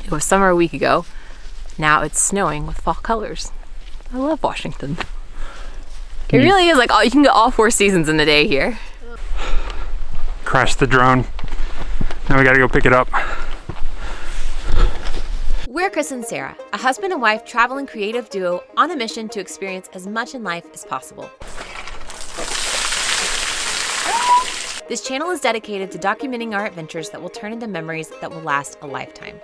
It was summer a week ago. Now it's snowing with fall colors. I love Washington. It really is like you can get all 4 seasons in a day here. Crashed the drone. Now we gotta go pick it up. We're Chris and Sarah, a husband and wife traveling creative duo on a mission to experience as much in life as possible. This channel is dedicated to documenting our adventures that will turn into memories that will last a lifetime.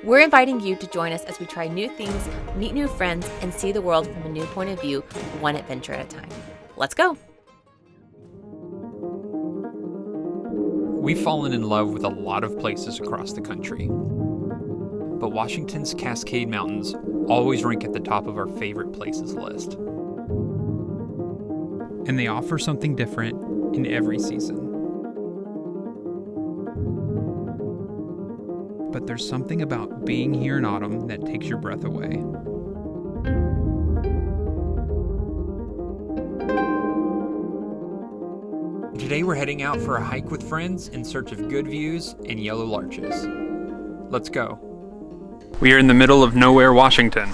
We're inviting you to join us as we try new things, meet new friends, and see the world from a new point of view, one adventure at a time. Let's go! We've fallen in love with a lot of places across the country, but Washington's Cascade Mountains always rank at the top of our favorite places list. And they offer something different in every season. But there's something about being here in autumn that takes your breath away. Today we're heading out for a hike with friends in search of good views and yellow larches. Let's go. We are in the middle of nowhere, Washington.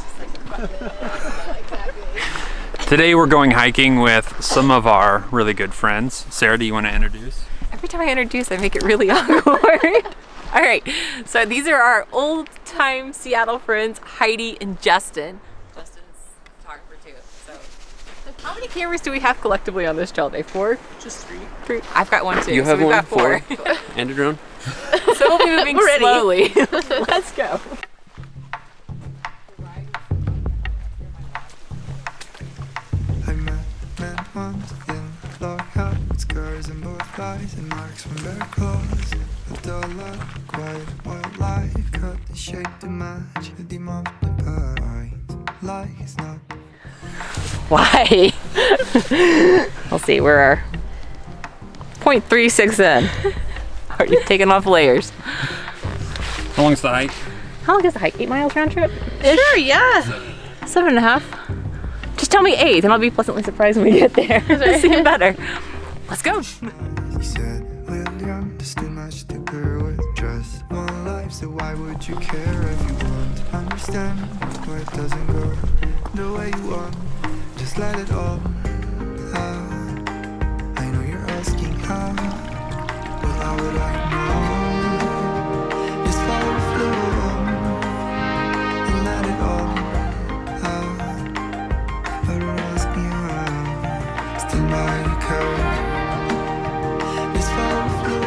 Today we're going hiking with some of our really good friends. Sarah, do you want to introduce? Every time I introduce, I make it really awkward. All right, so these are our old-time Seattle friends, Heidi and Justin. Justin's a photographer too. So, how many cameras do we have collectively on this trail day? 4? Just 3. I've got one too. You have so we've one, got 4. And a drone. So we'll be moving slowly. Let's go. I met men once in lockout with scars and both eyes and marks from their claws. A dollar, quiet wildlife, cut the shape to match the dim of the pines. Like it's not. Why? We'll see. We're 0.36 in. Already taken off layers. How long's the hike? How long is the hike? 8 miles round trip? Sure, yeah. 7.5. Just tell me 8 and I'll be pleasantly surprised when we get there. It's even better. Let's go. He said, William, there's too much to bear with just one life, so why would you care if you won't understand why it doesn't go the way you want? Just let it all out. I know you're asking how, but how would I know? Just follow the flow and let it all out. But don't ask me how, still by the curve. Just follow the flow.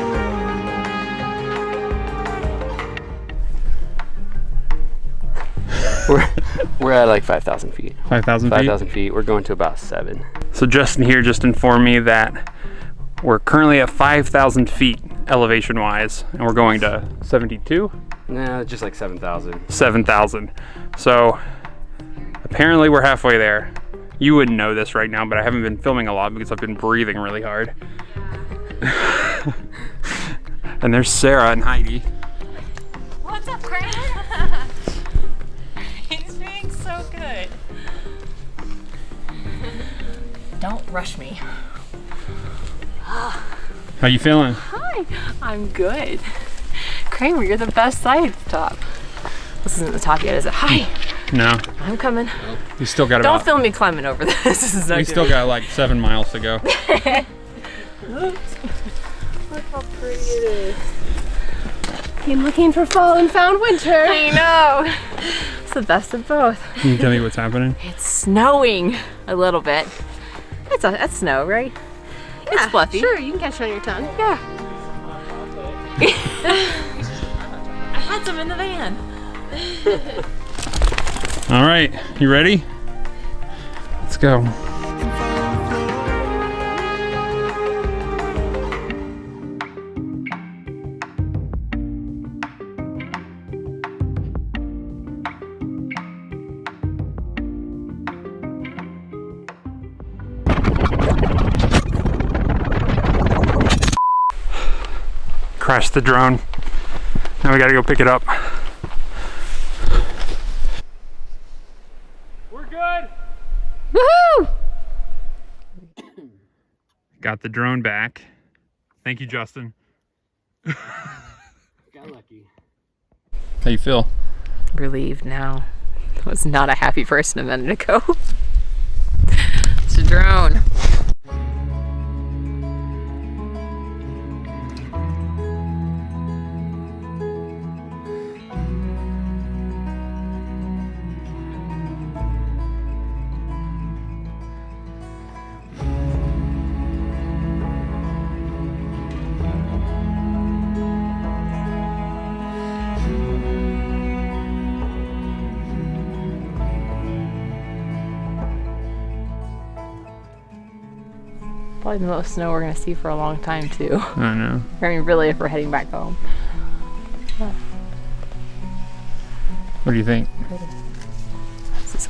We're at like 5,000 feet. 5,000 feet? 5,000 feet. We're going to about 7. So Justin here just informed me that we're currently at 5,000 feet elevation-wise, and we're going to 72? Nah, just like 7,000. 7,000. So apparently we're halfway there. You wouldn't know this right now, but I haven't been filming a lot because I've been breathing really hard. And there's Sarah and Heidi. What's up, Kramer? He's being so good. Don't rush me. How you feeling? Hi, I'm good. Kramer, you're the best side at the top. This isn't the top yet, is it? Hi, No. I'm coming. We still got Don't about, film me climbing over this. This is not we good. still got like 7 miles to go. Look how pretty it is. Came looking for fall and found winter. I know. It's the best of both. Can you tell me what's happening? It's snowing a little bit. That's snow, right? It's fluffy. Sure, you can catch it on your tongue. Yeah. I had some in the van. All right, you ready? Let's go. Crashed the drone. Now we gotta go pick it up. We're good. Woohoo! Got the drone back. Thank you, Justin. Got lucky. How you feel? relieved now. I was not a happy person a minute ago. It's a drone. Probably the most snow we're gonna see for a long time too. I know. I mean, really, if we're heading back home. What do you think? It's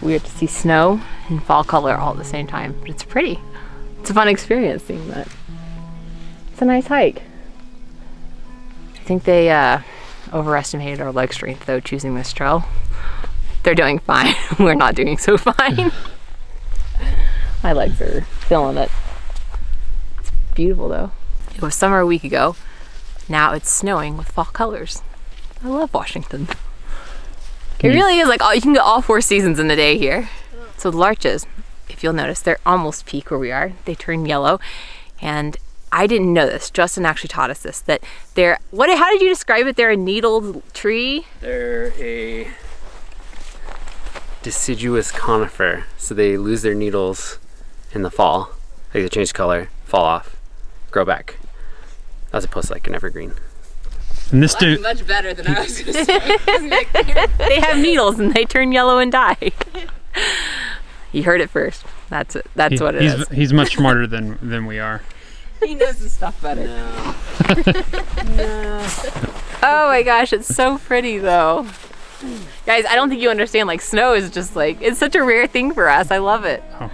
weird to see snow and fall color all at the same time, but it's pretty. It's a fun experience seeing that. It's a nice hike. I think they overestimated our leg strength though, choosing this trail. They're doing fine. We're not doing so fine. My legs are feeling it. It's beautiful though. It was summer a week ago. Now it's snowing with fall colors. I love Washington. It really is like you can get all 4 seasons in a day here. So the larches, if you'll notice, they're almost peak where we are. They turn yellow, and I didn't know this. Justin actually taught us this. That they're how did you describe it? They're a needled tree. They're a deciduous conifer, so they lose their needles in the fall. Like they change color, fall off, grow back, as opposed to like an evergreen. And this dude, Much better than I was going to say. They have needles and they turn yellow and die. You heard it first. That's it. That's what it is. He's much smarter than we are. He knows his stuff better. No. No. Oh my gosh, it's so pretty though. Guys, I don't think you understand. Like, snow is just like, it's such a rare thing for us. I love it. Oh.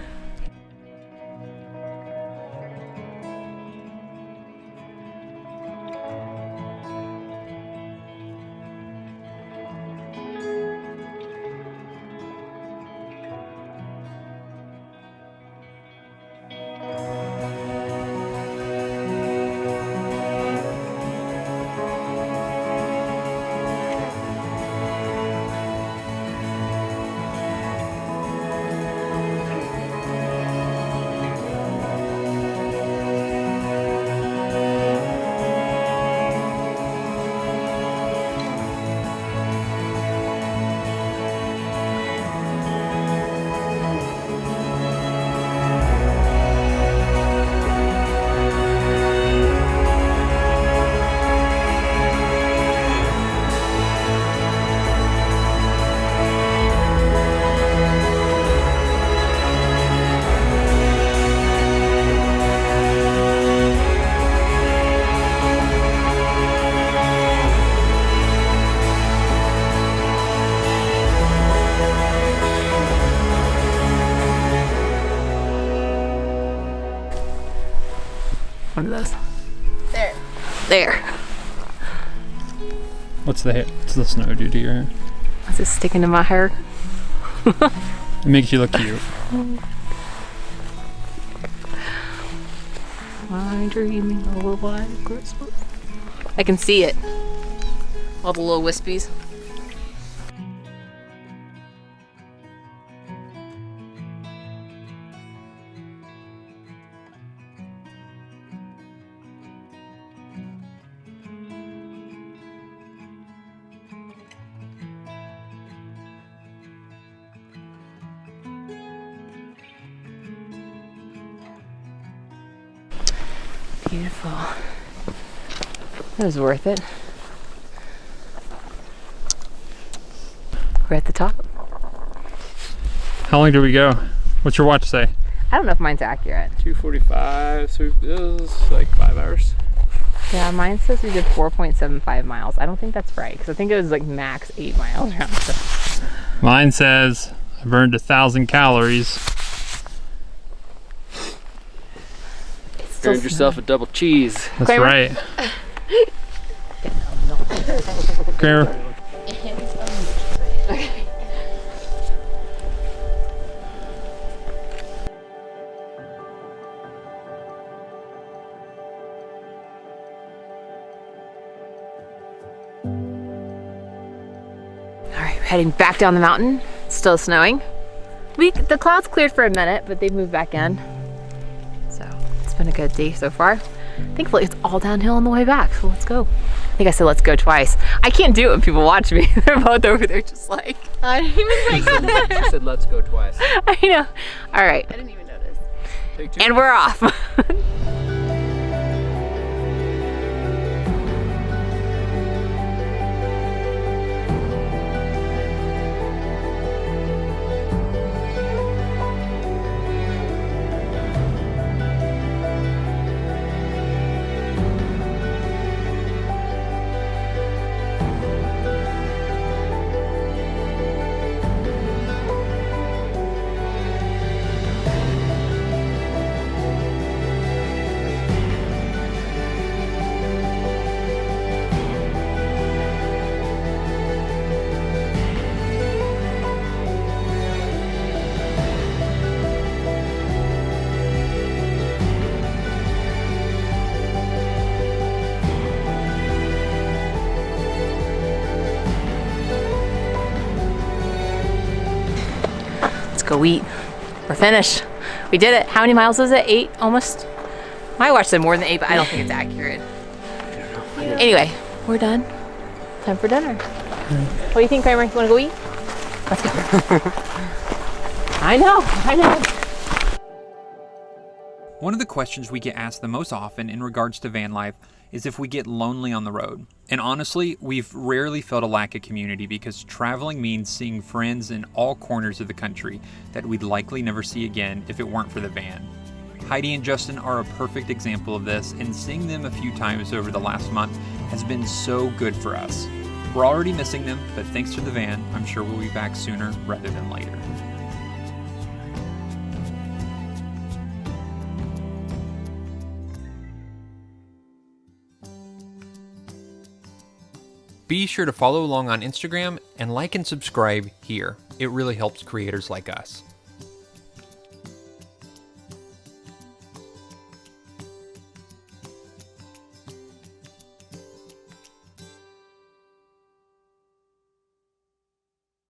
One of those. There. What's the snow do to your hair? Is it sticking to my hair? It makes you look cute. I'm dreaming of a white Christmas. I can see it. All the little wispies. Beautiful. That was worth it. We're at the top. How long did we go? What's your watch say? I don't know if mine's accurate. 2:45, so it was like 5 hours. Yeah, mine says we did 4.75 miles. I don't think that's right, because I think it was like max 8 miles round trip. Mine says I burned 1,000 calories. Earned yourself a double cheese. That's Kramer? right. Kramer. heading back down the mountain. It's still snowing. The clouds cleared for a minute, but they've moved back in. So it's been a good day so far. Thankfully, it's all downhill on the way back, so let's go. I think I said let's go twice. I can't do it when people watch me. They're both over there just like, I didn't even She said, let's go twice. I know. All right. I didn't even notice. Take 2. And we're off. Let's go eat. We're finished. We did it. How many miles was it? 8 almost? My watch said more than 8, but I don't think it's accurate. Anyway, we're done. Time for dinner. What do you think, Kramer? You want to go eat? Let's go. I know. One of the questions we get asked the most often in regards to van life is if we get lonely on the road. And honestly, we've rarely felt a lack of community because traveling means seeing friends in all corners of the country that we'd likely never see again if it weren't for the van. Heidi and Justin are a perfect example of this, and seeing them a few times over the last month has been so good for us. We're already missing them, but thanks to the van, I'm sure we'll be back sooner rather than later. Be sure to follow along on Instagram and like and subscribe here. It really helps creators like us.